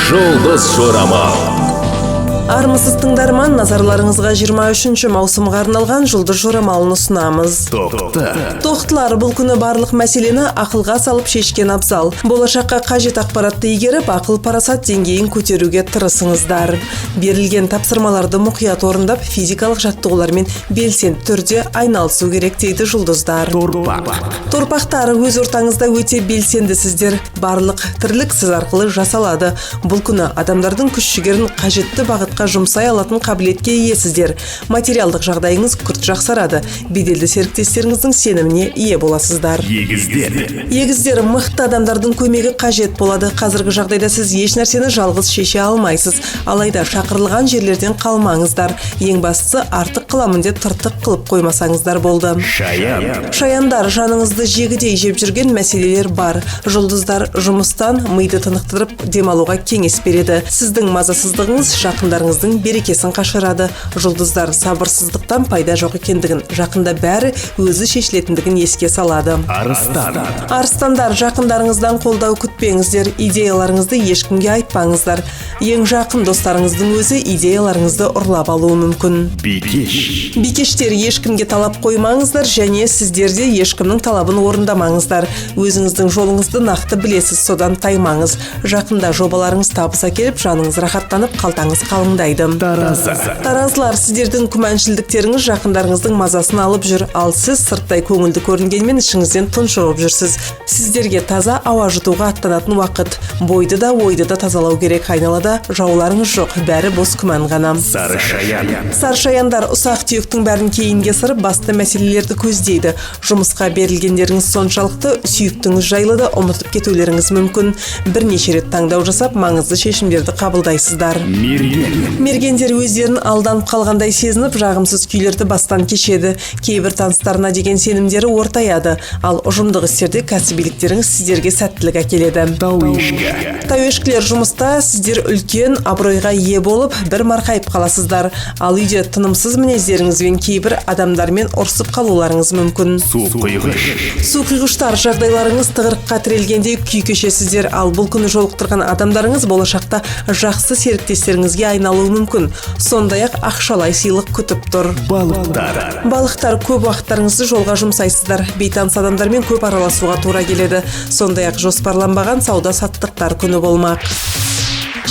Жұлдыз жорамал. Армысыз тыңдарман, назарларыңызға 23 маусымға арналған жұлдыз жорамалын ұсынамыз. Тоқтылар, бұл күні барлық мәселені ақылға салып шешкен абзал. Болашаққа қажет ақпаратты игеріп, ақыл парасат деңгейін көтеруге тырысыңыздар. Берілген тапсырмаларды мұқият орындап, физикалық жаттығулармен белсенді түрде айналысу керек дейді жұлдыздар. Торпақтар, өз ортаңызда өте белсендісіздер. Барлық тірлік сіз арқылы жасалады. Бұл күні адамдардың күш-жігерін қажетті бағытқа жұмсай алатын қабілетке иесіздер. Материалдық жағдайыңыз күрт жақсарады. Беделді серіктестеріңіздің сеніміне ие боласыздар. Егіздер, мықты адамдардың көмегі қажет болады. Қазіргі жағдайда сіз еш нәрсені жалғыз шеше алмайсыз. Алайда шақырылған жерлерден қалмаңыздар. Ең бастысы, артық қыламын деп тыртық қылып қоймасаңыздар болды. Шаяндар, жаныңызды жегідей жеп жүрген мәселелер бар. Жұлдыздар жұмыстан миды тынықтырып демалуға кеңес береді. Сіздің мазасыздығыңыз жақындарыңыздың берекесін қашырады. Жұлдыздар сабырсыздықтан пайда жоқ екендігін, жақында бәрі өзі шешілетіндігін еске салады. Арыстандар, жақындарыңыздан қолдау күтпеңіздер, идеяларыңызды ешкімге айтпаңыздар. Ең жақын достарыңыздың өзі идеяларыңызды ұрлап алуы мүмкін. Бикештер, ешкімге талап қоймаңыздар және сіздерде ешкімнің талабын орындамаңыздар. Өзіңіздің жолыңызды нақты білесіз, содан таймаңыз. Жақында жобаларыңыз табыс әкеліп, жаныңыз рахаттанып, қалтаңыз қалыңдайды. Таразылар, сіздердің күмәншілдіктеріңіз жақындарыңыздың мазасын алып жүр, ал сіз сырттай көңілді көрінгенмен ішіңізден тұншығып жүрсіз. Сіздерге таза ауа жұтуға аттанатын уақыт. Бойды да ойды да тазалау керек. Айналада жауларыңыз жоқ, бәрі бос күмән ғана. Саршаяндар, ұсақ түйектің бәрін кейінге сырып, басты мәселелерді көздейді. Жұмысқа берілгендеріңіз соншалықты, сүйіктіңіз жайлы да ұмытып кетулеріңіз мүмкін. Бірнеше рет таңдау жасап, маңызды шешімдерді қабылдайсыздар. Мергендер өздерін алданып қалғандай сезініп, жағымсыз күйлерді бастан кешеді. Кейбір таныстарына деген сенімдері ортаяды, ал ұжымдық істерде кәсібиліктеріңіз сіздерге сәттілік әкеледі. Тауешкілер, жұмыста сіздер үлкен абыройға ие болып, бір марқайып қаласыздар, ал үйде тынымсыз мінездеріңізбен кейбір адамдармен ұрсып қалуларыңыз мүмкін. Суқиғыштар, жағдайларыңыз тығырыққа тірелгенде күй кешесіздер, ал бұл күні жолықтырған адамдарыңыз болашақта жақсы серіктестеріңізге айналуы мүмкін. Сондай-ақ ақшалай сыйлық күтіп тұр. Балықтар, көп уақыттарыңызды жолға жұмсайсыздар. Бейтаныс адамдармен көп араласуға тура келеді. Сондай-ақ жоспарланбаған сауда-саттықтар күні болмақ.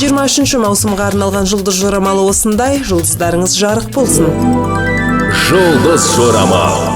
23 маусымға арналған жұлдыз жорамалы осындай. Жұлдыздарыңыз жарық болсын. Жұлдыз жорамал.